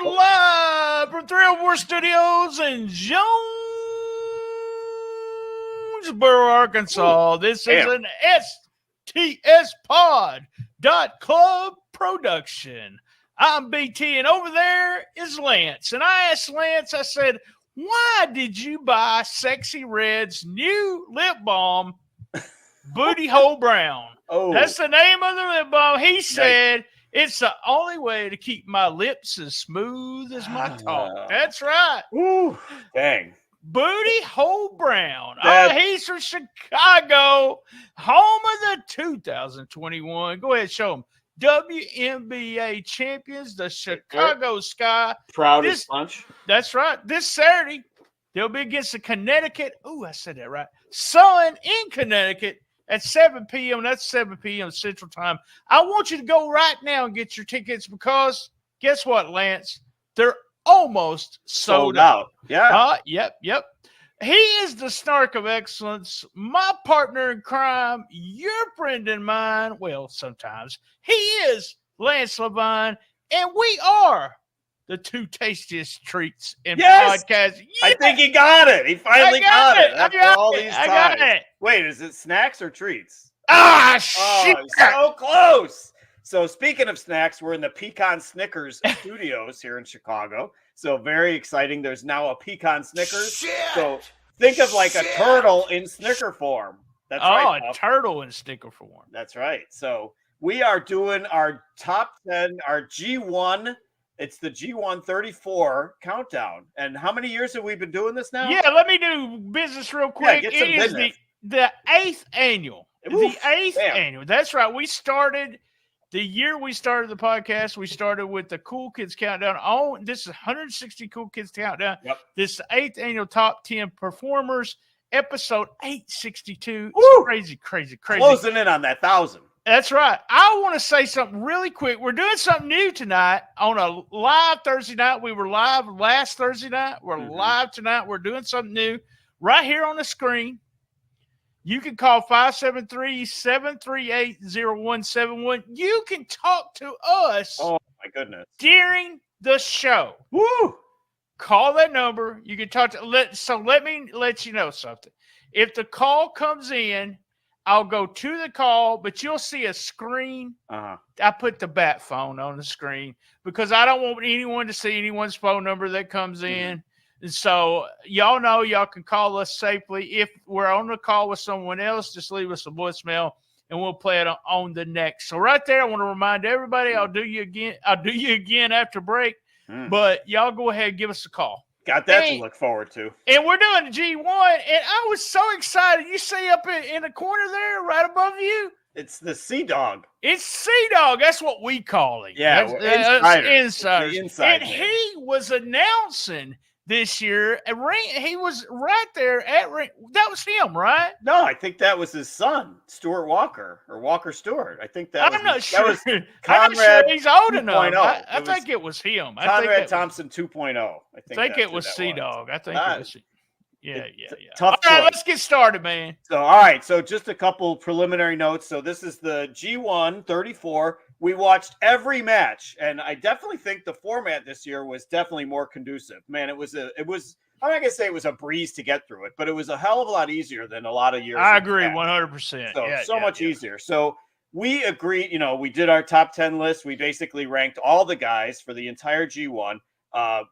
live from 304 Studios in Jonesboro, Arkansas. This is an STSPOD.CLUB production. I'm BT, and over there is Lance. And I asked Lance, I said, why did you buy Sexy Red's new lip balm, Booty Hole Brown? Oh, that's the name of the lip balm. He said, it's the only way to keep my lips as smooth as my talk. That's right. Ooh, dang. Booty Hole Brown. He's from Chicago, home of the 2021. Go ahead, show him. WNBA champions, the Chicago Sky. Proudest bunch. That's right. This Saturday, they'll be against the Connecticut. Ooh, I said that right. Sun in Connecticut at 7 p.m. That's 7 p.m. Central Time. I want you to go right now and get your tickets because guess what, Lance? They're almost sold out. Yeah. Yep. He is the snark of excellence, my partner in crime, your friend and mine. Well, sometimes. He is Lance Levine, and we are the two tastiest treats in podcasts. Yes! I think he got it. He finally got it after all these times. I got it. Wait, is it snacks or treats? Shit. So close. So speaking of snacks, we're in the Pecan Snickers studios here in Chicago. So very exciting. There's now a Pecan Snickers. Shit. So think of like a turtle in Snicker form. That's right. A turtle in Snicker form. That's right. So we are doing our top 10, our G1. It's the G1 34 countdown. And how many years have we been doing this now? Yeah, let me do business real quick. Yeah, it is the 8th annual. Oof, the 8th annual. That's right. We started the year we started the podcast. We started with the Cool Kids Countdown. Oh, this is 160 Cool Kids Countdown. Yep. This is the 8th annual Top 10 Performers, episode 862. Woo! Crazy. Closing in on that 1,000. That's right. I want to say something really quick. We're doing something new tonight on a live Thursday night. We were live last Thursday night. We're live tonight. We're doing something new right here on the screen. You can call 573-738-0171. You can talk to us. Oh, my goodness. During the show. Woo! Call that number. You can talk to. Let me let you know something. If the call comes in, I'll go to the call, but you'll see a screen. I put the bat phone on the screen because I don't want anyone to see anyone's phone number that comes in. And so y'all know y'all can call us safely. If we're on the call with someone else, just leave us a voicemail and we'll play it on the next. So right there, I want to remind everybody, I'll do you again after break, but y'all go ahead and give us a call. Got that to look forward to. And we're doing the G1, and I was so excited. You see up in the corner there, right above you? It's the Sea Dog. It's Sea Dog. That's what we call him. Yeah, insiders. And he was announcing this year. He was right there at ring. That was him, right? No, I think that was his son, Stuart Walker, or Walker Stewart. I think that was. I'm not sure. That was Conrad. He's old enough. I think think it was him. Conrad Thompson 2.0. I think it was Sea Dog. I think it was. Yeah. Tough choice. All right, let's get started, man. So, all right. So, just a couple preliminary notes. So, this is the G1 34. We watched every match, and I definitely think the format this year was definitely more conducive. Man, it was. I'm not gonna say it was a breeze to get through it, but it was a hell of a lot easier than a lot of years. I agree, 100%. So much easier. So we agreed. We did our top 10 list. We basically ranked all the guys for the entire G1.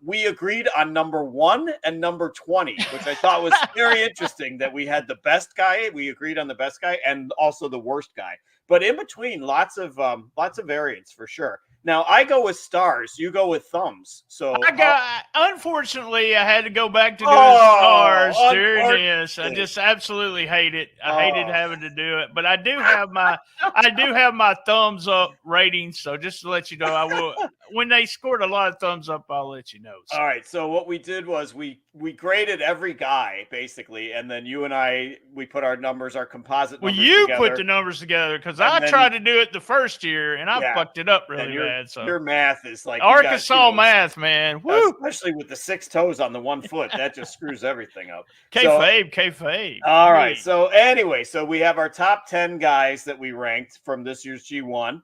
We agreed on number 1 and number 20, which I thought was very interesting that we had the best guy. We agreed on the best guy and also the worst guy. But in between, lots of variants for sure. Now I go with stars. You go with thumbs. So unfortunately, I had to go back to doing stars during this. I just absolutely hate it. I hated having to do it, but I do have my thumbs up rating. So just to let you know, I will. When they scored a lot of thumbs up, I'll let you know. So. All right. So what we did was we graded every guy basically, and then you and we put our numbers, our composite numbers together. Well, you put the numbers together because I tried to do it the first year and I fucked it up really bad. So your math is like Arkansas math, man. Woo! Especially with the 6 toes on the 1 foot, that just screws everything up. Kayfabe. All right. So anyway, so we have our top 10 guys that we ranked from this year's G1.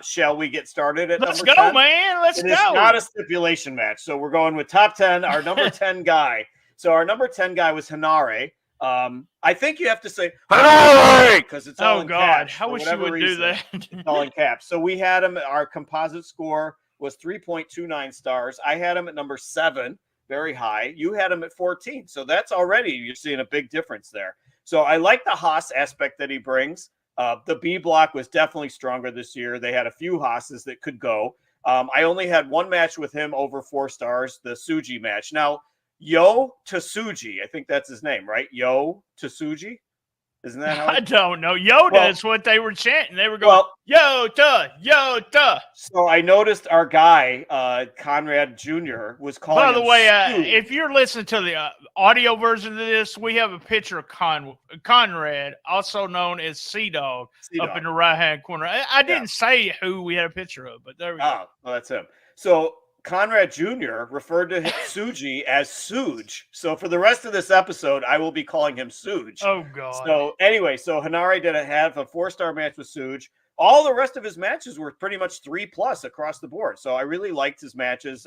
Shall we get started at Let's number go, 10? man. Let's go. It's not a stipulation match, so we're going with top 10. Our number 10 guy. So our number 10 guy was Henare. I think you have to say Henare because it's all in caps. I wish you would do that. It's all in caps. So we had him. Our composite score was 3.29 stars. I had him at number 7, very high. You had him at 14. So that's already, you're seeing a big difference there. So I like the Haas aspect that he brings. The B block was definitely stronger this year. They had a few Haas's that could go. I only had one match with him over 4 stars, the Tsuji match. Now, Yo Tsuji, I think that's his name, right? Yo Tsuji? Isn't that how I don't know. Yoda is what they were chanting. They were going, Yoda, Yoda. So I noticed our guy, Conrad Jr., was calling him. By the way, if you're listening to the audio version of this, we have a picture of Conrad, also known as Sea-Dog, up in the right-hand corner. I didn't say who we had a picture of, but there we go. Oh, well, that's him. So Conrad Jr. referred to Tsuji as Suge. So for the rest of this episode, I will be calling him Suge. Oh, God. So anyway, so Henare did have a 4-star match with Suge. All the rest of his matches were pretty much 3+ across the board. So I really liked his matches.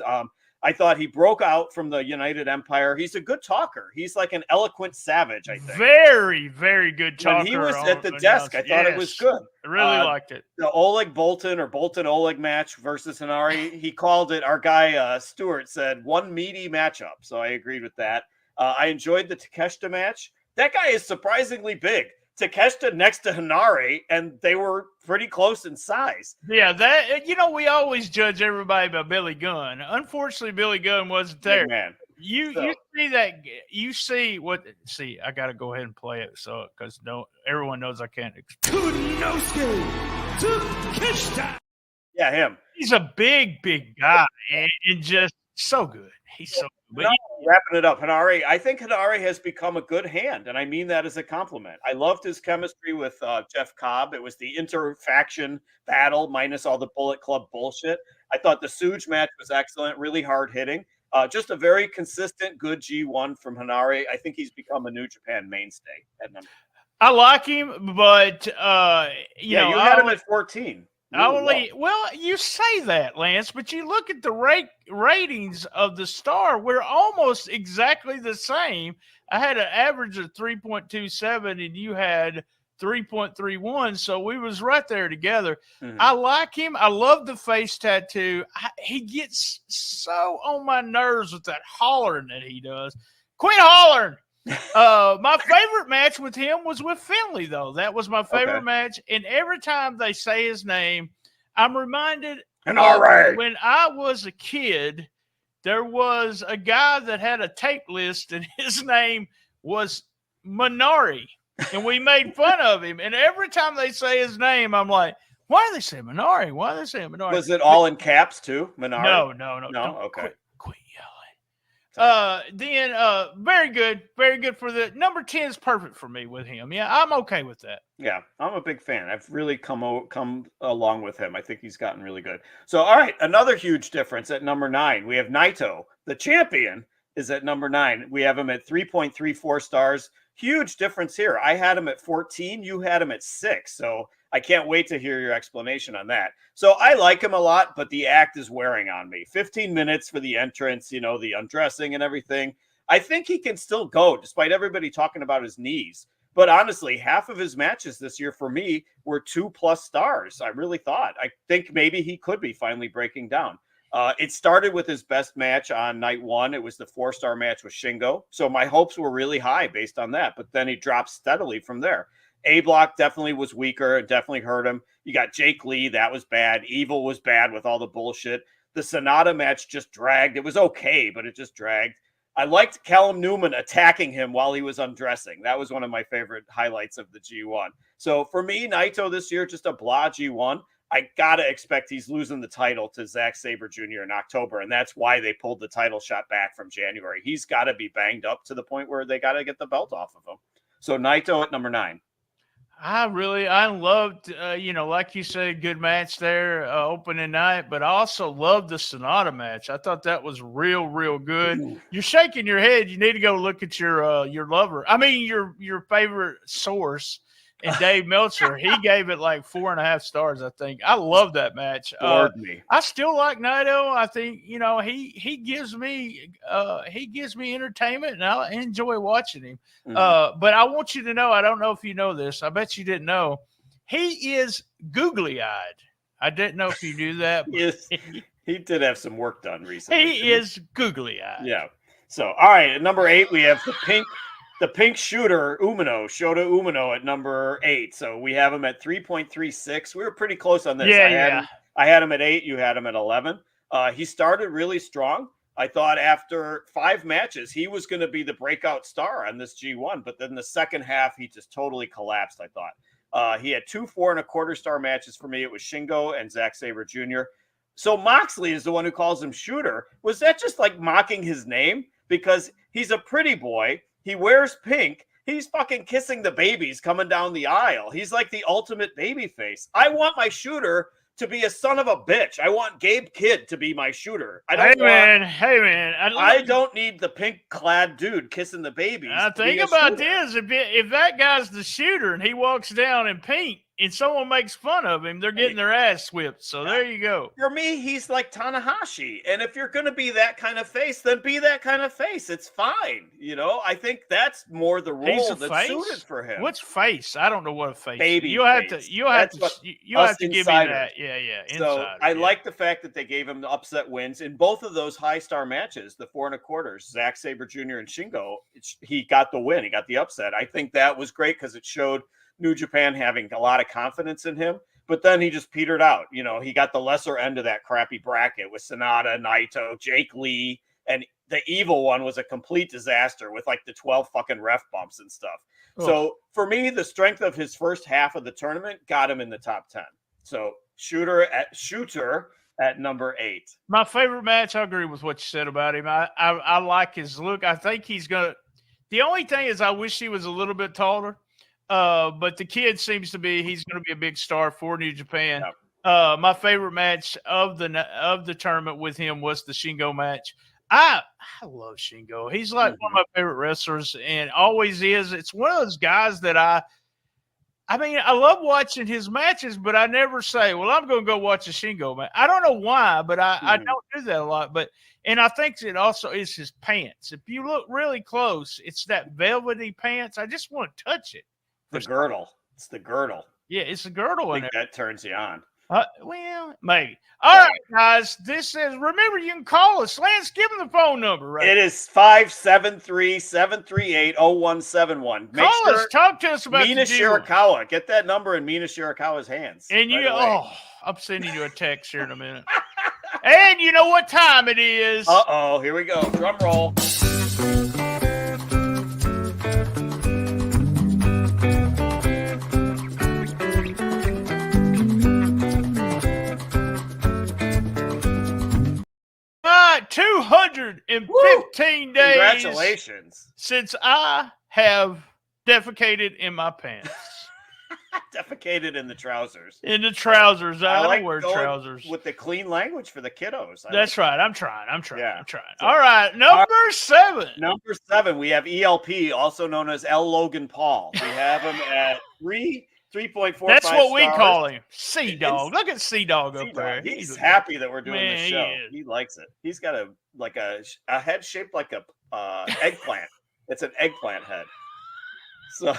I thought he broke out from the United Empire. He's a good talker. He's like an eloquent savage, I think. Very, very good talker. When he was at the desk, I thought it was good. I really liked it. The Oleg Boltin or Boltin Oleg match versus Henare, he called it, our guy Stewart said, one meaty matchup. So I agreed with that. I enjoyed the Takeshita match. That guy is surprisingly big. Takeshita next to Henare, and they were pretty close in size. Yeah, that we always judge everybody by Billy Gunn. Unfortunately, Billy Gunn wasn't there. Man, you see that? You see what? See, I got to go ahead and play it, so because everyone knows I can't. Yeah, him. He's a big guy and just so good. He's so good. But wrapping it up, Henare, I think Henare has become a good hand, and I mean that as a compliment. I loved his chemistry with Jeff Cobb. It was the inter-faction battle minus all the Bullet Club bullshit. I thought the Suge match was excellent, really hard-hitting. Just a very consistent, good G1 from Henare. I think he's become a New Japan mainstay. I like him, but you had him at 14. Well, you say that, Lance, but you look at the ratings of the Star, we're almost exactly the same. I had an average of 3.27 and you had 3.31, so we was right there together. Mm-hmm. I like him. I love the face tattoo. He gets so on my nerves with that hollering that he does. Quit hollering! My favorite match with him was with Finley, though. That was my favorite match. And every time they say his name, I'm reminded when I was a kid, there was a guy that had a tape list, and his name was Minari. And we made fun of him. And every time they say his name, I'm like, why do they say Minari? Why do they say Minari? Was it all in caps, too, Minari? No. Okay. Quit yelling. Very good for the number 10 is perfect for me with him. Yeah, I'm okay with that. Yeah, I'm a big fan. I've really come along with him. I think he's gotten really good. So, all right, another huge difference at number 9. We have Naito, the champion, is at number 9. We have him at 3.34 stars. Huge difference here. I had him at 14. You had him at 6. So I can't wait to hear your explanation on that. So I like him a lot, but the act is wearing on me. 15 minutes for the entrance, the undressing and everything. I think he can still go, despite everybody talking about his knees. But honestly, half of his matches this year for me were 2+ stars. I really thought. I think maybe he could be finally breaking down. It started with his best match on night 1. It was the 4-star match with Shingo. So my hopes were really high based on that. But then he dropped steadily from there. A-Block definitely was weaker. It definitely hurt him. You got Jake Lee. That was bad. Evil was bad with all the bullshit. The Sonata match just dragged. It was okay, but it just dragged. I liked Callum Newman attacking him while he was undressing. That was one of my favorite highlights of the G1. So for me, Naito this year, just a blah G1. I got to expect he's losing the title to Zack Sabre Jr. in October, and that's why they pulled the title shot back from January. He's got to be banged up to the point where they got to get the belt off of him. So Naito at number 9. I loved, like you said, good match there opening night, but I also loved the Sonata match. I thought that was real, real good. Ooh. You're shaking your head. You need to go look at your lover. I mean, your favorite source and Dave Meltzer, he gave it like 4.5 stars, I think. I love that match. Me. I still like Naito. I think, he gives me entertainment, and I enjoy watching him. But I want you to know, I don't know if you know this. I bet you didn't know. He is googly-eyed. I didn't know if you knew that. Yes, he did have some work done recently. He is googly-eyed. Yeah. So, all right, at number 8, we have the pink shooter, Shota Umino at number 8. So we have him at 3.36. We were pretty close on this. I had him at 8. You had him at 11. He started really strong. I thought after 5 matches, he was going to be the breakout star on this G1. But then the second half, he just totally collapsed, I thought. He had 2 4.25 star matches for me. It was Shingo and Zack Sabre Jr. So Moxley is the one who calls him Shooter. Was that just like mocking his name? Because he's a pretty boy. He wears pink. He's fucking kissing the babies coming down the aisle. He's like the ultimate baby face. I want my Shooter to be a son of a bitch. I want Gabe Kidd to be my Shooter. Hey man. I don't need the pink clad dude kissing the babies. Think about this. If that guy's the Shooter and he walks down in pink and someone makes fun of him, they're getting their ass whipped. So there you go. For me, he's like Tanahashi. And if you're going to be that kind of face, then be that kind of face. It's fine. I think that's more the role that's suited for him. What's face? I don't know what a face baby is. You have to give me that. Yeah. So I like the fact that they gave him the upset wins in both of those high star matches, the 4.25, Zack Sabre Jr. and Shingo. He got the win. He got the upset. I think that was great because it showed New Japan having a lot of confidence in him, but then he just petered out. He got the lesser end of that crappy bracket with Sonata, Naito, Jake Lee, and the evil one was a complete disaster with like the 12 fucking ref bumps and stuff. Oh. So for me, the strength of his first half of the tournament got him in the top 10. So Shooter at number 8. My favorite match, I agree with what you said about him. I like his look. I think he's going to – the only thing is I wish he was a little bit taller. But the kid seems to be, he's going to be a big star for New Japan. Yep. My favorite match of the tournament with him was the Shingo match. I love Shingo. He's like one of my favorite wrestlers and always is. It's one of those guys that I love watching his matches, but I never say, well, I'm going to go watch a Shingo match. I don't know why, but I don't do that a lot. And I think it also is his pants. If you look really close, it's that velvety pants. I just want to touch it. The girdle. It's the girdle. Yeah, it's the girdle. I think that turns you on. Well, maybe. All right, guys. Remember, you can call us. Lance, give them the phone number, right? It is 573-738-0171. Call us. Talk to us about Mina Shirakawa. Get that number in Mina Shirakawa's hands. And I'm sending you a text here in a minute. And you know what time it is. Uh-oh. Here we go. Drum roll. Right, 215 days. Congratulations. Since I have defecated in my pants. Defecated in the trousers. In the trousers. I like don't wear trousers. With the clean language for the kiddos. That's right. I'm trying. Yeah. I'm trying. All right. Number 7. Number 7, we have ELP, also known as L. Logan Paul. We have him at 3.45. That's what we call him. C-Dog. Look at C-Dog up there. He's happy that we're doing this show. He likes it. He's got a head shaped like a eggplant. It's an eggplant head. So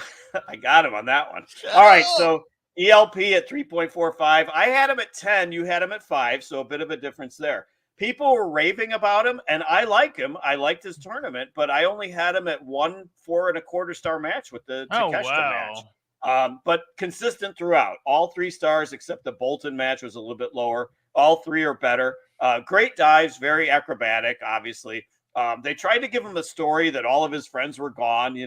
I got him on that one. All right, so ELP at 3.45. I had him at 10. You had him at 5, so a bit of a difference there. People were raving about him, and I like him. I liked his tournament, but I only had him at 1 4.25 star match with the Takeshita match. But consistent throughout. All 3 stars except the Bolton match was a little bit lower. All 3 are better. Great dives, very acrobatic, obviously. They tried to give him a story that all of his friends were gone,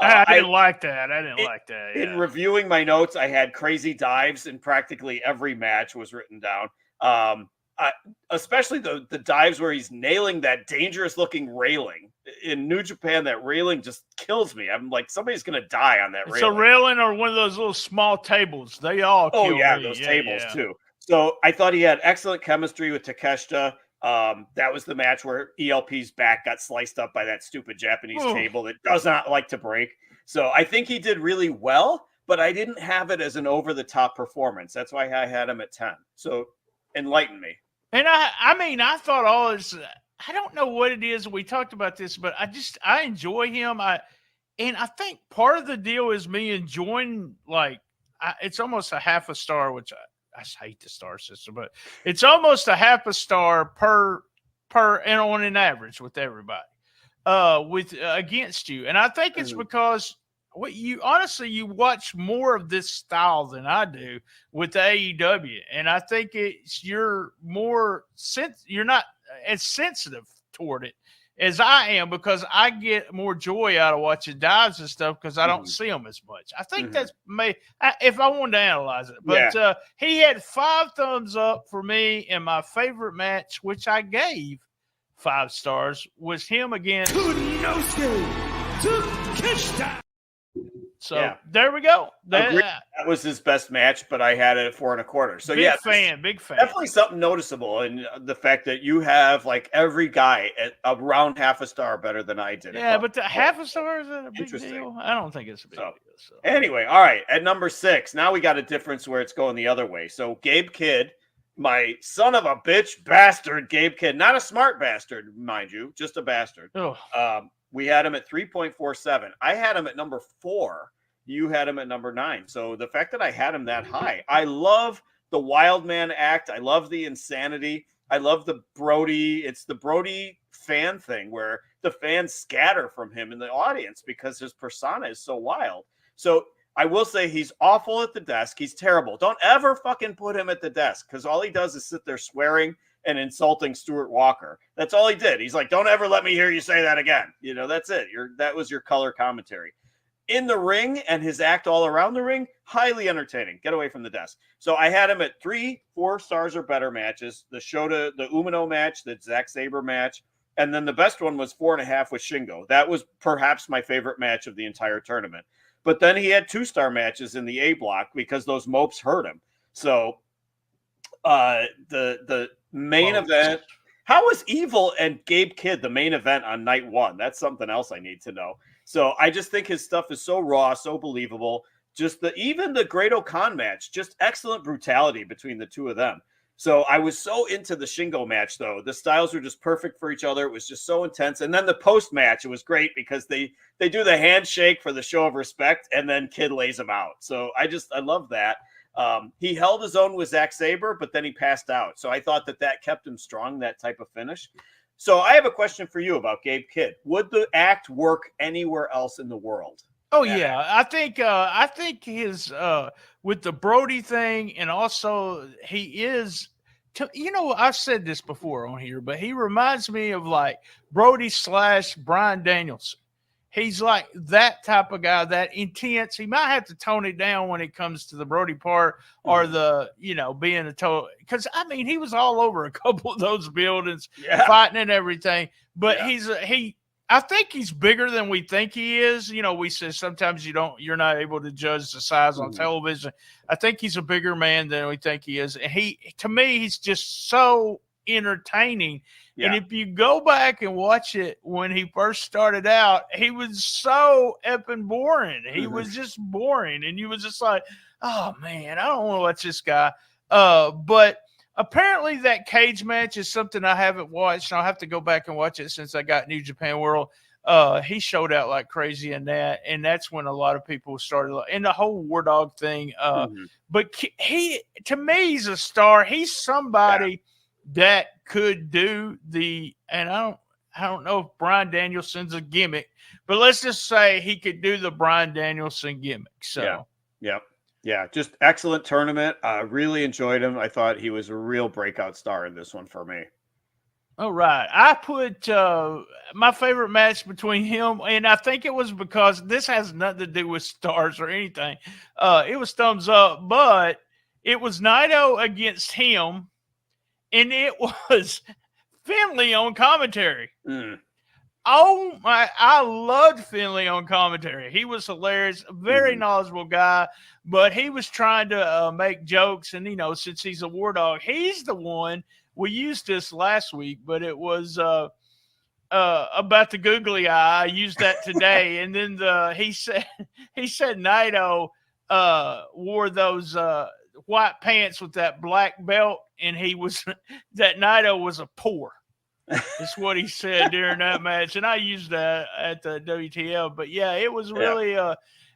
I didn't like that. Yeah. In reviewing my notes, I had crazy dives in practically every match was written down. Especially the dives where he's nailing that dangerous looking railing. In New Japan, that railing just kills me. I'm like, somebody's going to die on that railing. It's a railing or one of those little small tables. They all kill me. Those tables too. So I thought he had excellent chemistry with Takeshita. That was the match where ELP's back got sliced up by that stupid Japanese table that does not like to break. So I think he did really well, but I didn't have it as an over-the-top performance. That's why I had him at 10. So enlighten me. And I mean, I thought all this. I don't know what it is. We talked about this, but I enjoy him. And I think part of the deal is me enjoying, like, it's almost a half a star, which I hate the star system, but it's almost a half a star per and on an average with everybody, against you. And I think it's because you watch more of this style than I do with the AEW, and I think you're not as sensitive toward it as I am, because I get more joy out of watching dives and stuff because I don't see them as much. I think that's if I wanted to analyze it. But he had 5 thumbs up for me, and my favorite match, which I gave 5 stars, was him against So there we go. That was his best match, but I had it at 4 1/4. So big fan. Definitely something noticeable in the fact that you have like every guy at around half a star better than I did. Yeah, but the half a star is a big deal. I don't think it's a big deal. So. Anyway, all right. At number 6, now we got a difference where it's going the other way. So Gabe Kidd, my son of a bitch bastard, Gabe Kidd, not a smart bastard, mind you, just a bastard. We had him at 3.47. I had him at number 4. You had him at number 9. So the fact that I had him that high, I love the wild man act. I love the insanity. I love the Brody. It's the Brody fan thing where the fans scatter from him in the audience because his persona is so wild. So I will say he's awful at the desk. He's terrible. Don't ever fucking put him at the desk, because all he does is sit there swearing and insulting Stuart Walker. That's all he did. He's like, don't ever let me hear you say that again. You know, that's it. That was your color commentary. In the ring and his act all around the ring, highly entertaining. Get away from the desk. So I had him at 3, 4 stars or better matches. The Umino match, the Zack Sabre match, and then the best one was 4.5 with Shingo. That was perhaps my favorite match of the entire tournament. But then he had 2-star matches in the A block because those mopes hurt him. So the main event, how was Evil and Gabe Kidd the main event on night 1? That's something else I need to know. So I just think his stuff is so raw, so believable. Even the Great O'Khan match, just excellent brutality between the two of them. So I was so into the Shingo match, though. The styles were just perfect for each other. It was just so intense. And then the post match, it was great because they do the handshake for the show of respect, and then Kidd lays him out. So I love that. He held his own with Zack Sabre, but then he passed out. So I thought that kept him strong, that type of finish. So I have a question for you about Gabe Kidd. Would the act work anywhere else in the world? Oh yeah, I think his with the Brody thing, and also he is, I've said this before on here, but he reminds me of like Brody / Bryan Danielson. He's like that type of guy, that intense. He might have to tone it down when it comes to the Brody part, or being a total. Because I mean, he was all over a couple of those buildings, fighting and everything. But I think he's bigger than we think he is. We say sometimes you're not able to judge the size on television. I think he's a bigger man than we think he is. And to me, he's just so entertaining. Yeah. And if you go back and watch it when he first started out, he was so effing boring. He was just boring. And you was just like, oh man, I don't want to watch this guy. But apparently that cage match is something I haven't watched. I'll have to go back and watch it since I got New Japan World. He showed out like crazy in that. And that's when a lot of people started, and the whole War Dog thing. But to me, he's a star. He's somebody that could do and I don't know if Bryan Danielson's a gimmick, but let's just say he could do the Bryan Danielson gimmick. So yeah, just excellent tournament. Really enjoyed him. I thought he was a real breakout star in this one for me. All right. I put my favorite match between him, and I think it was because this has nothing to do with stars or anything. It was thumbs up, but it was Naito against him, and it was Finley on commentary. Oh my! I loved Finley on commentary. He was hilarious, a very knowledgeable guy, but he was trying to make jokes. And since he's a War Dog, he's the one. We used this last week, but it was about the googly eye. I used that today, and then he said Naito wore those white pants with that black belt, and he was that Naito was a poor. That's what he said during that match, and I used that at the WTL. But yeah, it was really.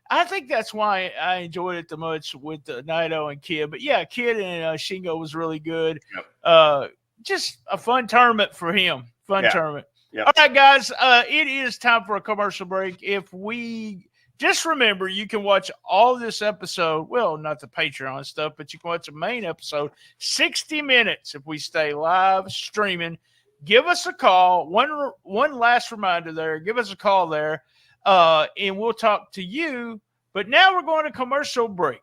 I think that's why I enjoyed it the most with Naito and Kid. But yeah, Kid and Shingo was really good. Yep. Just a fun tournament for him. Fun tournament. Yep. All right, guys, it is time for a commercial break. If we just remember, you can watch all this episode. Well, not the Patreon stuff, but you can watch the main episode, 60 minutes if we stay live streaming. Give us a call. One last reminder there. Give us a call there, and we'll talk to you. But now we're going to commercial break.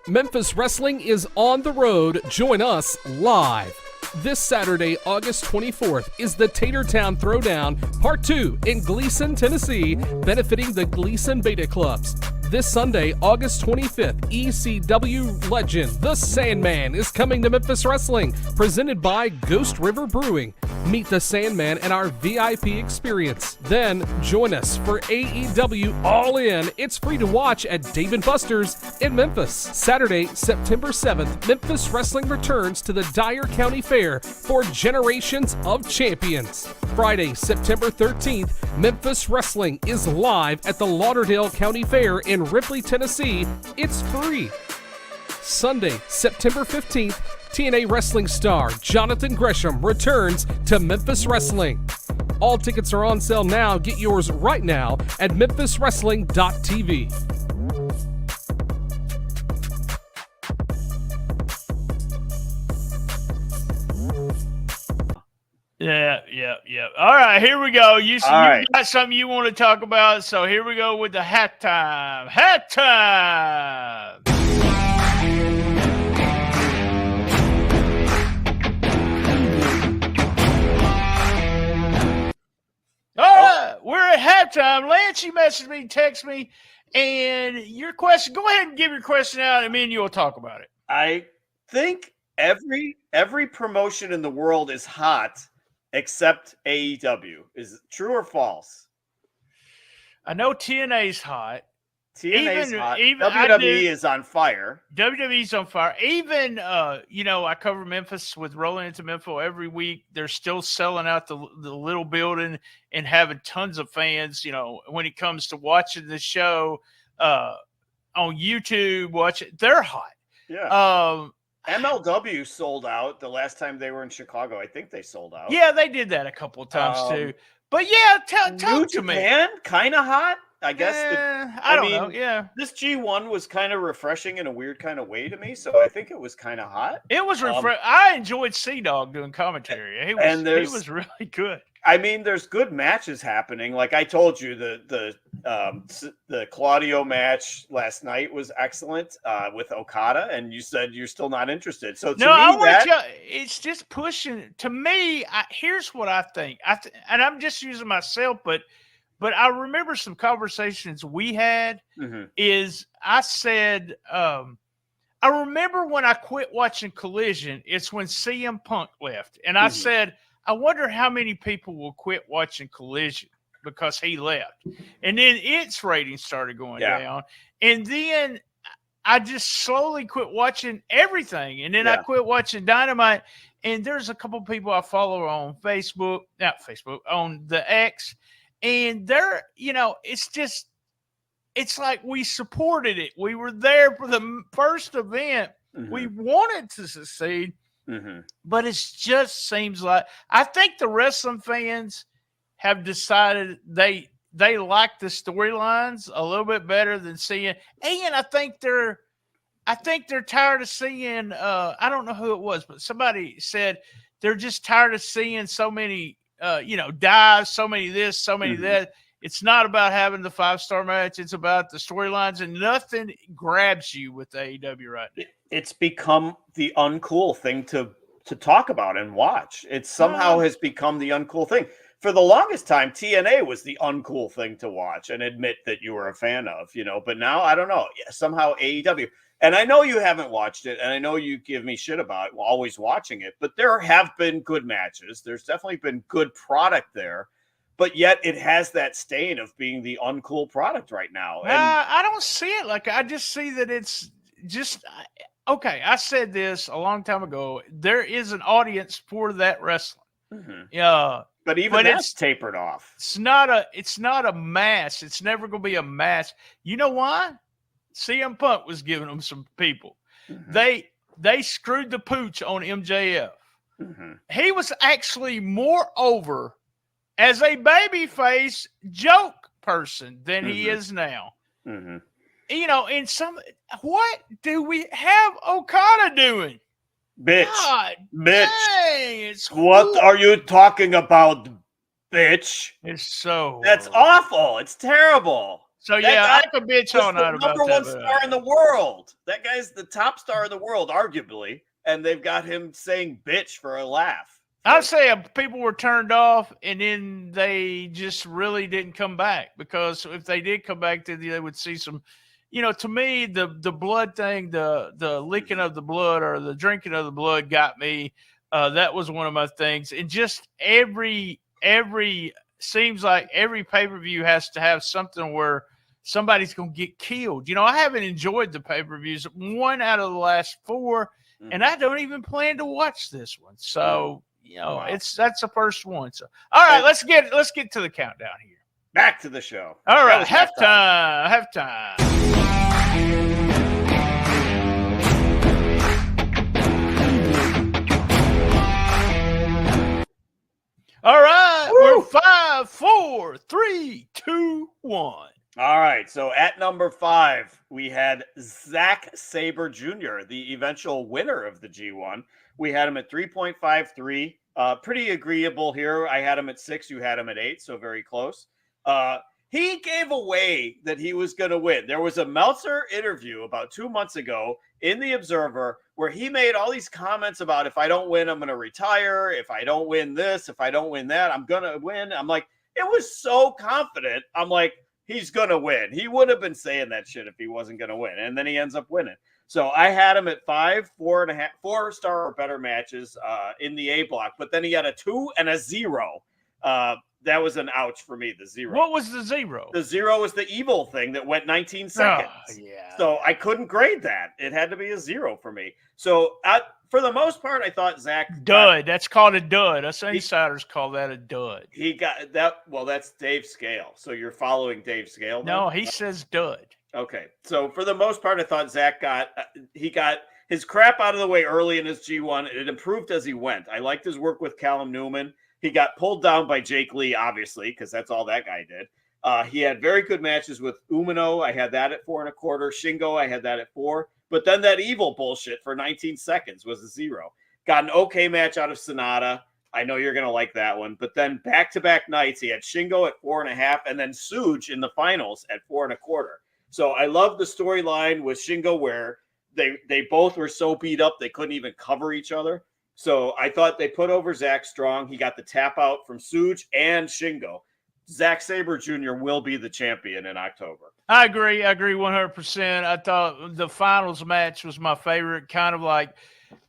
Memphis Wrestling is on the road. Join us live. This Saturday, August 24th, is the Tatertown Throwdown Part 2 in Gleason, Tennessee, benefiting the Gleason Beta Clubs. This Sunday, August 25th, ECW legend The Sandman is coming to Memphis Wrestling, presented by Ghost River Brewing. Meet The Sandman and our VIP experience. Then join us for AEW All In. It's free to watch at Dave & Buster's in Memphis. Saturday, September 7th, Memphis Wrestling returns to the Dyer County Fair for Generations of Champions. Friday, September 13th, Memphis Wrestling is live at the Lauderdale County Fair in Ripley, Tennessee. It's free. Sunday, September 15th, TNA wrestling star Jonathan Gresham returns to Memphis Wrestling. All tickets are on sale now. Get yours right now at memphiswrestling.tv. Yeah. All right, here we go. You got something you want to talk about, so here we go with the hat time. Hat time! All right, we're at halftime. Lance, you messaged me, text me, and your question, go ahead and give your question out, and me and you will talk about it. I think every promotion in the world is hot except AEW. Is it true or false? I know TNA's hot. TNA's hot. WWE is on fire. WWE's on fire. Even, I cover Memphis with Rollin Into Mempho every week. They're still selling out the little building and having tons of fans, when it comes to watching the show on YouTube, they're hot. Yeah. MLW sold out the last time they were in Chicago. I think they sold out. Yeah, they did that a couple of times too. But yeah, talk to me. Japan, kind of hot. I guess. I don't know. Yeah. This G1 was kind of refreshing in a weird kind of way to me. So I think it was kind of hot. It was refreshing. I enjoyed C-Dog doing commentary. He was really good. I mean, there's good matches happening. Like I told you, the Claudio match last night was excellent with Okada, and you said you're still not interested. So it's just pushing. To me, here's what I think. And I'm just using myself, but I remember some conversations we had. Mm-hmm. Is I said, I remember when I quit watching Collision. It's when CM Punk left, and I said, I wonder how many people will quit watching Collision because he left. And then its ratings started going down. And then I just slowly quit watching everything. And then I quit watching Dynamite. And there's a couple people I follow on on the X. And they're, it's like we supported it. We were there for the first event. Mm-hmm. We wanted to succeed. Mm-hmm. But it just seems like I think the wrestling fans have decided they like the storylines a little bit better than seeing. And I think they're tired of seeing. I don't know who it was, but somebody said they're just tired of seeing so many, dives, so many this, so many that. It's not about having the 5-star match. It's about the storylines, and nothing grabs you with AEW right now. It's become the uncool thing to talk about and watch. It somehow has become the uncool thing. For the longest time, TNA was the uncool thing to watch and admit that you were a fan of, But now, I don't know. Somehow AEW. And I know you haven't watched it, and I know you give me shit about always watching it, but there have been good matches. There's definitely been good product there. but yet it has that stain of being the uncool product right now. And I don't see it like I just see that it's just okay. I said this a long time ago. There is an audience for that wrestling. Yeah, but even that's tapered off. It's not a mass. It's never going to be a mass. You know why? CM Punk was giving them some people. They screwed the pooch on MJF. He was actually more over as a babyface joke person than he is now. You know, what do we have Okada doing? Bitch. God, bitch. Dang, what are you talking about, bitch? It's so. That's awful. It's terrible. So, I could bitch all night about that. Number one star in the world. That guy's the top star in the world, arguably. And they've got him saying bitch for a laugh. I'd say people were turned off, and then they just really didn't come back. Because if they did come back, then they would see some. You know, to me, the blood thing, the licking of the blood or the drinking of the blood got me. That was one of my things. And just seems like every pay-per-view has to have something where somebody's going to get killed. You know, I haven't enjoyed the pay-per-views. 1 out of the last 4, and I don't even plan to watch this one. So, you know, that's the first one. So, all right, let's get to the countdown here. Back to the show. All right, halftime. All right, we're 5, 4, 3, 2, 1. All right, so at number 5, we had Zack Sabre Jr., the eventual winner of the G1. We had him at 3.53. Pretty agreeable here. I had him at 6. You had him at 8, so very close. He gave away that he was going to win. There was a Meltzer interview about 2 months ago in The Observer where he made all these comments about if I don't win, I'm going to retire. If I don't win this, if I don't win that, I'm going to win. I'm like, it was so confident. I'm like, he's going to win. He would have been saying that shit if he wasn't going to win. And then he ends up winning. So I had him at 5, 4.5, 4-star or better matches in the A block. But then he had a 2 and a 0. That was an ouch for me, the 0. What was the 0? The 0 was the evil thing that went 19 seconds. Oh, yeah. So I couldn't grade that. It had to be a 0 for me. So for the most part, I thought Zach... Dud. That's called a dud. Us insiders call that a dud. He got that... Well, that's Dave Scale. So you're following Dave Scale now? No, he says dud. Okay. So for the most part, I thought Zach got his crap out of the way early in his G1. It improved as he went. I liked his work with Callum Newman. He got pulled down by Jake Lee, obviously, because that's all that guy did. He had very good matches with Umino. I had that at 4.25. Shingo, I had that at 4. But then that evil bullshit for 19 seconds was a 0. Got an okay match out of Sonata. I know you're going to like that one. But then back-to-back nights, he had Shingo at 4.5 and then Suge in the finals at 4.25. So I love the storyline with Shingo where they both were so beat up they couldn't even cover each other. So I thought they put over Zach strong. He got the tap out from Suge and Shingo. Zack Sabre Jr. will be the champion in October. I agree 100%. I thought the finals match was my favorite. Kind of like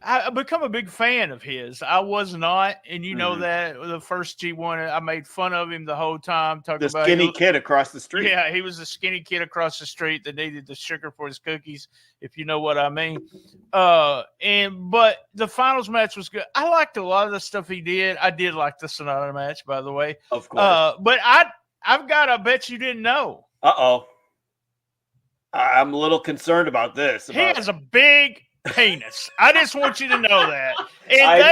I've become a big fan of his. I was not, and you know that the first G1, I made fun of him the whole time. Talking the about skinny kid across the street. Yeah, he was the skinny kid across the street that needed the sugar for his cookies, if you know what I mean. But the finals match was good. I liked a lot of the stuff he did. I did like the Sonata match, by the way. Of course. But I've got a bet you didn't know. Uh-oh. I'm a little concerned about this. He has a big penis. I just want you to know that. And I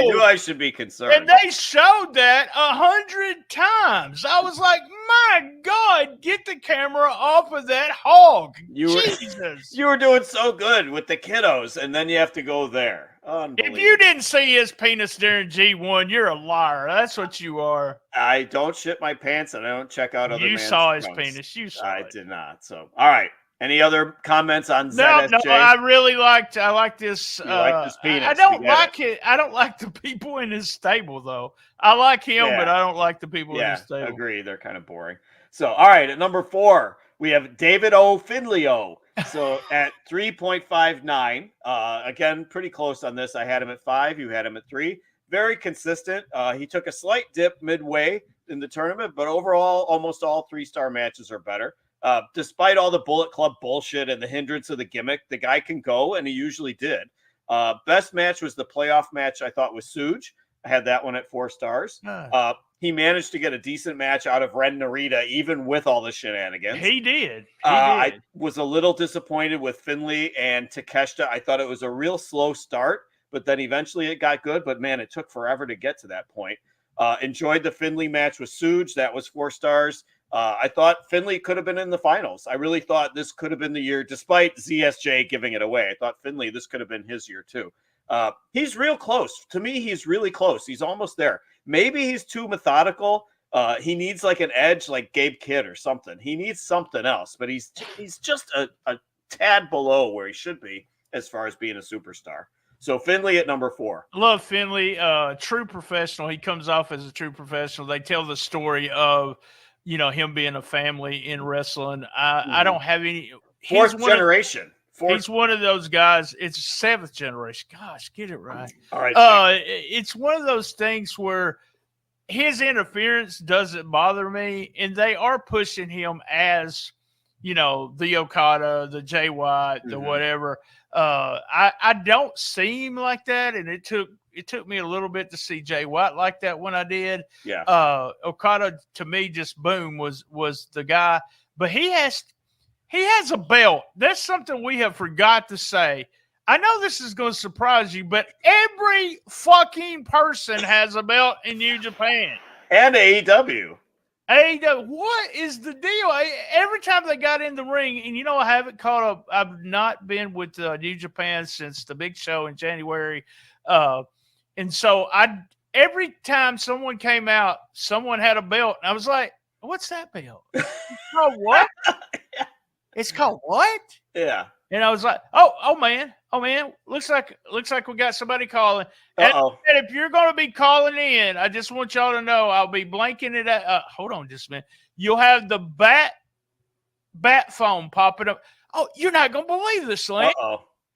knew I should be concerned. And they showed that 100 times. I was like, my God, get the camera off of that hog. Jesus. You were doing so good with the kiddos, and then you have to go there. If you didn't see his penis during G1, you're a liar. That's what you are. I don't shit my pants, and I don't check out other You saw his penis. You saw it. I did not. So, all right. Any other comments on ZSJ? No, I like this. You like this penis. I don't like it. I don't like the people in his stable, though. I like him, but I don't like the people in his stable. Yeah, agree. They're kind of boring. So, all right, at number 4, we have David O. Finleo. So, at 3.59. Again, pretty close on this. I had him at 5. You had him at 3. Very consistent. He took a slight dip midway, in the tournament, but overall, almost all 3-star matches are better. Despite all the Bullet Club bullshit and the hindrance of the gimmick, the guy can go, and he usually did. Best match was the playoff match, I thought, with Suge. I had that one at 4 stars. He managed to get a decent match out of Ren Narita, even with all the shenanigans. He did. I was a little disappointed with Finley and Takeshita. I thought it was a real slow start, but then eventually it got good. But, man, it took forever to get to that point. Enjoyed the Finley match with Suge. That was 4 stars. I thought Finley could have been in the finals. I really thought this could have been the year, despite ZSJ giving it away. I thought Finley, this could have been his year too. He's real close. To me, he's really close. He's almost there. Maybe he's too methodical. He needs like an edge like Gabe Kidd or something. He needs something else, but he's just a tad below where he should be as far as being a superstar. So Finley at number 4. Love Finley, true professional. He comes off as a true professional. They tell the story of, him being a family in wrestling. I don't have any. 4th generation. He's one of those guys. It's 7th generation. Gosh, get it right. All right. It's one of those things where his interference doesn't bother me, and they are pushing him as, the Okada, the Jay White, the whatever. I don't see him like that, and it took me a little bit to see Jay White like that when I did. Yeah. Okada to me just boom was the guy, but he has a belt. That's something we have forgot to say. I know this is going to surprise you, but every fucking person has a belt in New Japan. And AEW. AEW, what is the deal? Every time they got in the ring, and I haven't caught up. I've not been with New Japan since the big show in January. And so every time someone came out, someone had a belt. And I was like, what's that belt? It's called what? It's called what? Yeah. And I was like, oh man, looks like we got somebody calling. And if you're going to be calling in, I just want y'all to know I'll be blanking it out. Hold on just a minute. You'll have the bat phone popping up. Oh, you're not going to believe this, Link.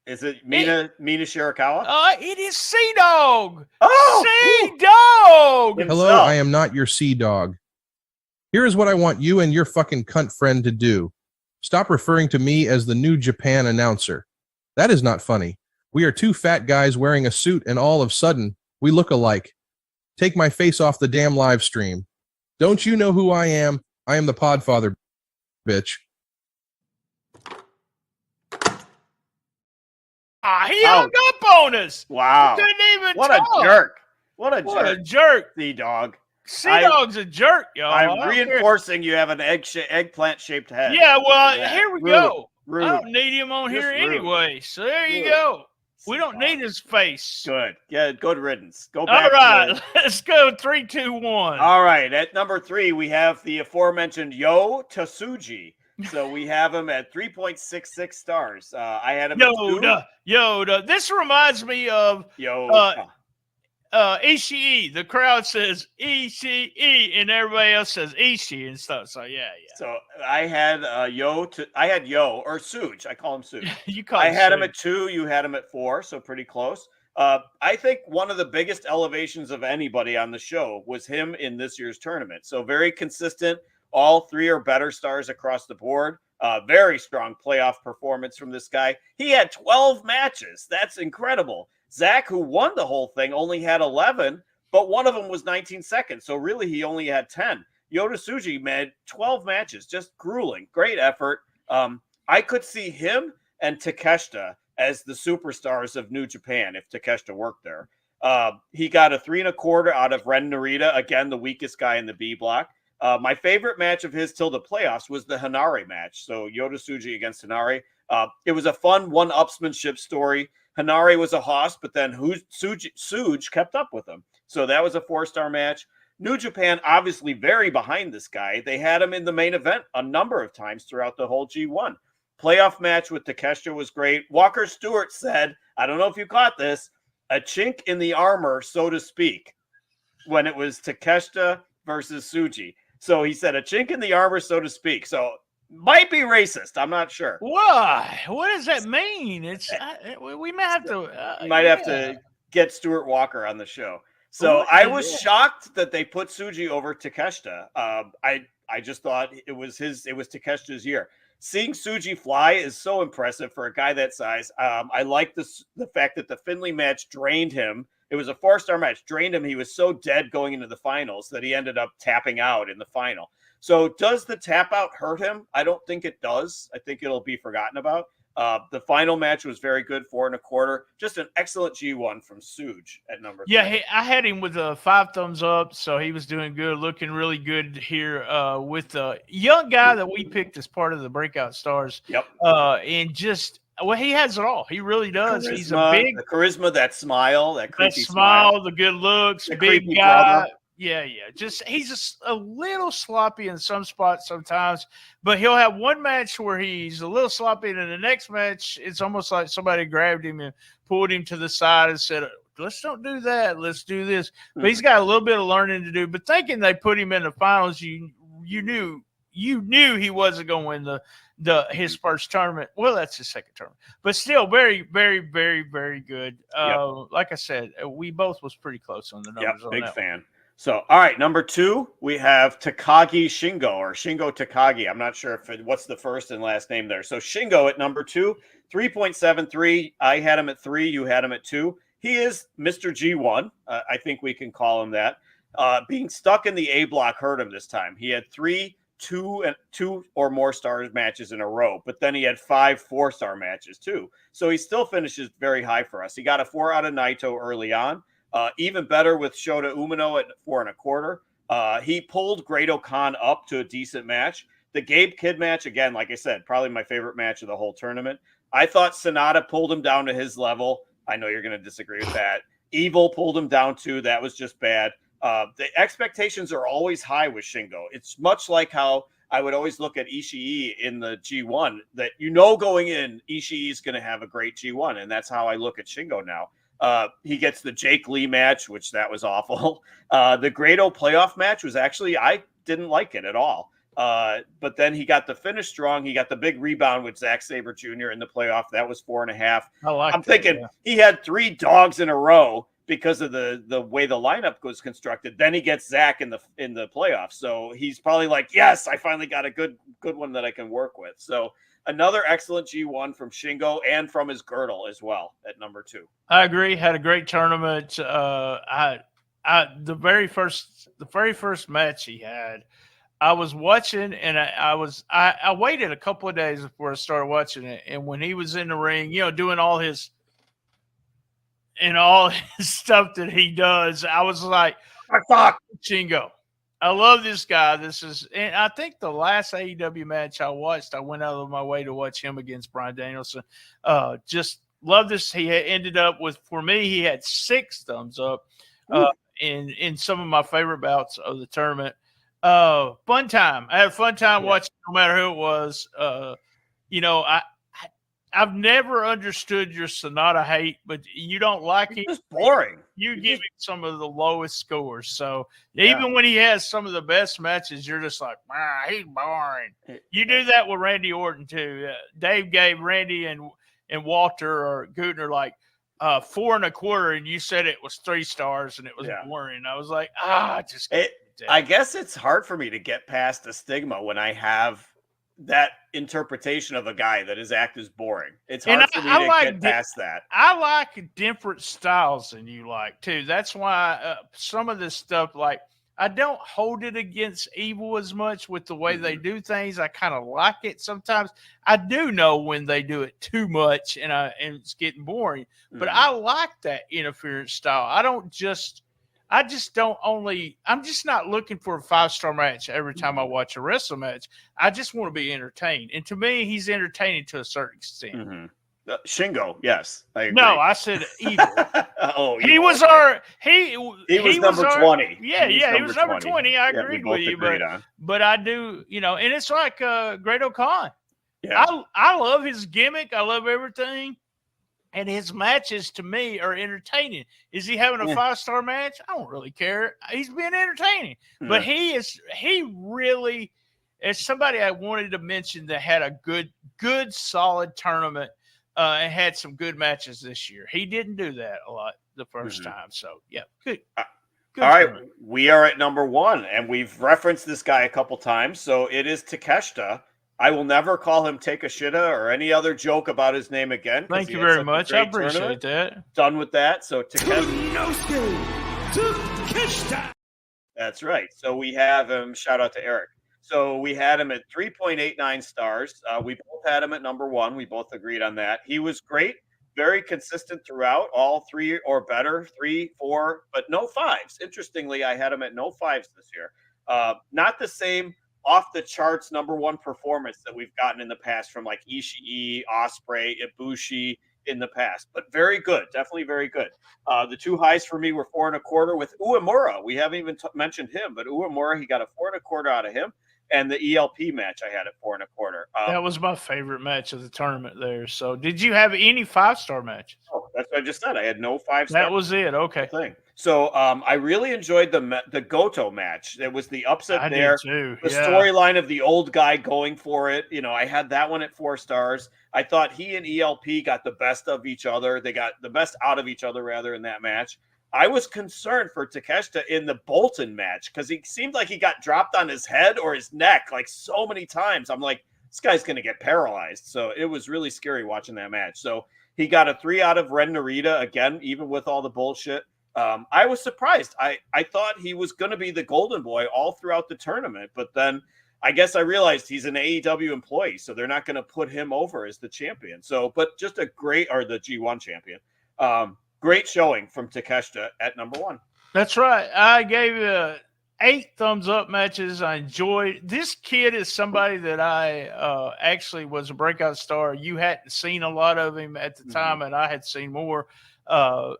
Is it Mina Shirakawa? It is Sea-Dog. Oh! Sea-Dog! Hello, I am not your Sea-Dog. Here is what I want you and your fucking cunt friend to do. Stop referring to me as the New Japan announcer. That is not funny. We are 2 fat guys wearing a suit, and all of a sudden, we look alike. Take my face off the damn live stream. Don't you know who I am? I am the Podfather, bitch. He hung up on us. Wow. He couldn't even what talk. A jerk. What a jerk. Sea-Dog. Sea-Dog's a jerk, y'all. I'm reinforcing you have an eggplant-shaped head. Yeah, well, here we go. Rude. I don't need him on here anyway. So there you go. We don't need his face. Good. Yeah, good riddance. Go back. All right, let's go 3, 2, 1. All right, at number 3, we have the aforementioned Yo Tsuji. So we have him at 3.66 stars. I had him at 2. Yoda. This reminds me of Ishii. The crowd says Ishii, and everybody else says Ishii and stuff. So yeah. So I had Yo or Suge. I call him Suge. I had him at 2. You had him at 4. So pretty close. I think one of the biggest elevations of anybody on the show was him in this year's tournament. So very consistent. All 3 are better stars across the board. Very strong playoff performance from this guy. He had 12 matches. That's incredible. Zach, who won the whole thing, only had 11, but one of them was 19 seconds. So really, he only had 10. Yota Tsuji made 12 matches, just grueling. Great effort. I could see him and Takeshita as the superstars of New Japan if Takeshita worked there. He got a 3 1/4 out of Ren Narita, again, the weakest guy in the B block. My favorite match of his till the playoffs was the Hanare match. So Yota Tsuji against Hanare. It was a fun one-upsmanship story. Hanare was a hoss, but then Suge kept up with him. So that was a 4-star match. New Japan, obviously very behind this guy. They had him in the main event a number of times throughout the whole G1. Playoff match with Takeshita was great. Walker Stewart said, I don't know if you caught this, a chink in the armor, so to speak, when it was Takeshita versus Tsuji. So he said a chink in the armor, so to speak. So might be racist. I'm not sure. Why? What does that mean? It's we might have to have to get Stuart Walker on the show. So I was shocked that they put Tsuji over Takeshita. I just thought it was Takeshita's year. Seeing Tsuji fly is so impressive for a guy that size. I like the fact that the Finley match drained him. It was a 4-star match, drained him. He was so dead going into the finals that he ended up tapping out in the final. So does the tap out hurt him? I don't think it does. I think it'll be forgotten about. The final match was very good, 4 1/4. Just an excellent G1 from Suj at number 3. Yeah, I had him with a 5 thumbs up, so he was doing good, looking really good here with the young guy that we picked as part of the Breakout Stars. Yep. And just, well, he has it all. He really does. He's a big the charisma, that smile, that creepy smile, the good looks, the big creepy guy. brother. Yeah. Just he's a little sloppy in some spots sometimes, but he'll have one match where he's a little sloppy, and in the next match, it's almost like somebody grabbed him and pulled him to the side and said, "Let's don't do that. Let's do this." But he's got a little bit of learning to do. But thinking they put him in the finals, you knew he wasn't going to win his first tournament. Well, that's his second tournament, but still very, very, very, very good. Like I said, we both was pretty close on the numbers. Big fan. So, all right, number 2, we have Takagi Shingo, or Shingo Takagi. I'm not sure what's the first and last name there. So Shingo at number 2, 3.73. I had him at 3. You had him at 2. He is Mr. G1. I think we can call him that. Being stuck in the A block hurt him this time. He had 3 2 or more star matches in a row, but then he had 5 4-star matches too. So he still finishes very high for us. He got a 4 out of Naito early on. Even better with Shota Umino at 4 1/4. He pulled Great-O-Khan up to a decent match. The Gabe Kidd match, again, like I said, probably my favorite match of the whole tournament. I thought Sonata pulled him down to his level. I know you're going to disagree with that. Evil pulled him down too. That was just bad. The expectations are always high with Shingo. It's much like how I would always look at Ishii in the G1, that going in, Ishii is going to have a great G1, and that's how I look at Shingo now. He gets the Jake Lee match, which that was awful. The Grado playoff match was actually, I didn't like it at all. But then he got the finish strong. He got the big rebound with Zack Sabre Jr. in the playoff. That was 4.5. I'm thinking he had 3 dogs in a row because of the way the lineup was constructed. Then he gets Zack in the playoffs. So he's probably like, yes, I finally got a good one that I can work with. So another excellent G1 from Shingo and from his girdle as well at number 2. I agree. Had a great tournament. The very first match he had, I was watching, and I waited a couple of days before I started watching it. And when he was in the ring, doing all his stuff that he does, I was like, "Fuck, Shingo! I love this guy." And I think the last AEW match I watched, I went out of my way to watch him against Bryan Danielson. Just love this. He ended up with, for me, he had 6 thumbs up in some of my favorite bouts of the tournament. Fun time. I had a fun time watching, no matter who it was. I've never understood your Sonata hate, but you don't like it. It's boring. You give him some of the lowest scores. So even when he has some of the best matches, you're just like, he's boring. You do that with Randy Orton too. Dave gave Randy and Walter or Gutner like 4 1/4, and you said it was 3 stars and it was boring. I was like, I guess it's hard for me to get past the stigma when I have that interpretation of a guy that his act is boring. It's hard for me to get past that. I like different styles than you like too. That's why some of this stuff, like, I don't hold it against Evil as much with the way they do things. I kind of like it sometimes. I do know when they do it too much and it's getting boring. But I like that interference style. I'm just not looking for a 5-star match every time I watch a wrestling match. I just want to be entertained. And to me, he's entertaining to a certain extent. Shingo, yes. I agree. No, I said Evil. He was number 20. Yeah, he was number 20. I agree with you. But I do, and it's like Great-O-Khan. Yeah. I love his gimmick. I love everything. And his matches, to me, are entertaining. Is he having a 5-star match? I don't really care. He's being entertaining. But he really, as somebody I wanted to mention that had a good, solid tournament and had some good matches this year. He didn't do that a lot the first time. So, yeah, good. Good All right, tournament. we are at number 1, and we've referenced this guy a couple times. So it is Takeshita. I will never call him Takeshita or any other joke about his name again. Thank you very much. I appreciate that. Done with that. So Takeshita. That's right. So we have him. Shout out to Eric. So we had him at 3.89 stars. We both had him at number 1. We both agreed on that. He was great. Very consistent throughout, all 3 or better, 3, 4, but no 5s. Interestingly, I had him at no 5s this year. Not the same off the charts number 1 performance that we've gotten in the past from like Ishii, Ospreay, Ibushi in the past, but very good, definitely very good. The 2 highs for me were 4.25 with Uemura. We haven't even mentioned him, but Uemura, he got a 4.25 out of him. And the ELP match I had at 4.25. That was my favorite match of the tournament there. So did you have any 5-star matches? Oh, that's what I just said. I had no 5-star. That was it. Okay. Thing. So I really enjoyed the Goto match. It was the upset I there. did too. The storyline of the old guy going for it. You know, I had that one at 4 stars. I thought he and ELP got the best of each other. They got the best out of each other, rather, in that match. I was concerned for Takeshita in the Bolton match because he seemed like he got dropped on his head or his neck like so many times. I'm like, this guy's going to get paralyzed. So it was really scary watching that match. So he got a 3 out of Ren Narita again, even with all the bullshit. I was surprised. I thought he was going to be the golden boy all throughout the tournament, but then I guess I realized he's an AEW employee, so they're not going to put him over as the champion. So, but just a great, or the G1 champion. Great showing from Takeshita at number 1. That's right. I gave 8 thumbs up matches. I enjoyed. This kid is somebody that I actually was a breakout star. You hadn't seen a lot of him at the time, and I had seen more. I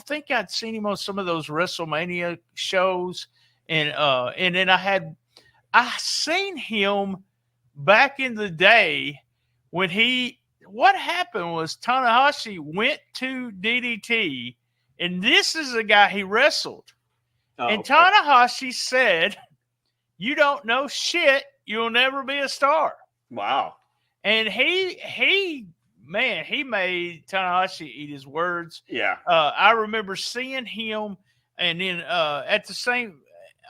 think I'd seen him on some of those WrestleMania shows, and then I seen him back in the day when what happened was Tanahashi went to DDT, and this is a guy he wrestled. And Tanahashi said, "You don't know shit. You'll never be a star." Wow. And he made Tanahashi eat his words. Yeah. I remember seeing him, and then at the same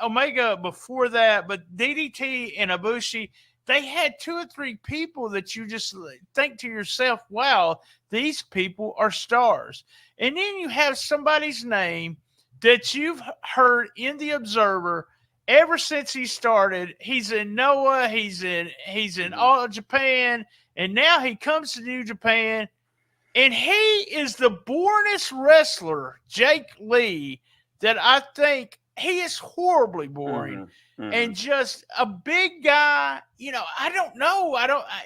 Omega before that, but DDT and Ibushi, they had 2 or 3 people that you just think to yourself, wow, these people are stars. And then you have somebody's name that you've heard in the Observer ever since he started. He's in Noah, he's in All Japan, and now he comes to New Japan, and he is the boringest wrestler, Jake Lee, that I think he is horribly boring. And just a big guy, you know, I don't know.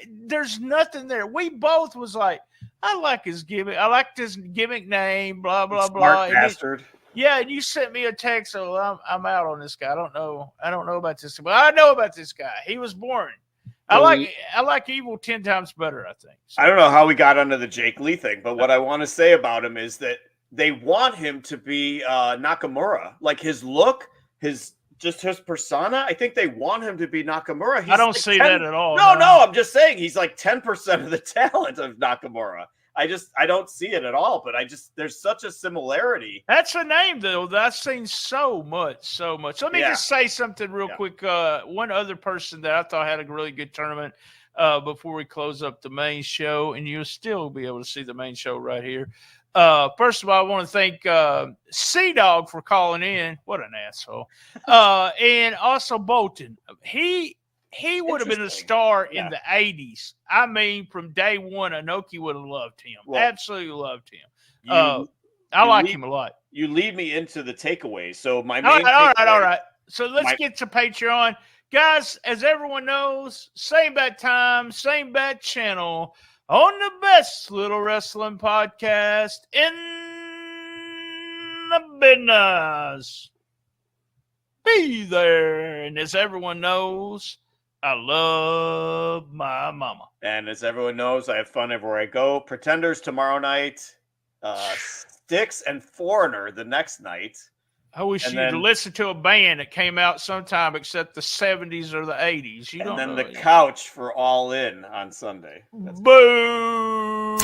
There's nothing there. We both was like, I like his gimmick. I like his gimmick name, blah, blah, blah. Smart bastard. And you sent me a text, so I'm out on this guy. I don't know about this, but I know about this guy. He was boring. I like Evil 10 times better, I think. So. I don't know how we got onto the Jake Lee thing, but what I want to say about him is that they want him to be Nakamura. Like his look, his persona. I think they want him to be Nakamura. I don't see that at all. No, I'm just saying he's like 10% of the talent of Nakamura. I don't see it at all, but there's such a similarity. That's a name though that I've seen so much. Let me just say something real quick. One other person that I thought had a really good tournament before we close up the main show, and you'll still be able to see the main show right here. First of all, I want to thank C-Dog for calling in. What an asshole. And also Bolton. He would have been a star in the 80s. I mean, from day one, Inoki would have loved him. Absolutely loved him. I like him a lot. You lead me into the takeaways. So my main all right. So let's get to Patreon. Guys, as everyone knows, same bad time, same bad channel, on the best little wrestling podcast in the business. Be there. And as everyone knows, I love my mama. And as everyone knows, I have fun everywhere I go. Pretenders tomorrow night. Styx and Foreigner the next night. I wish you'd listen to a band that came out sometime except the 70s or the 80s. And then the couch for All In on Sunday. Boo!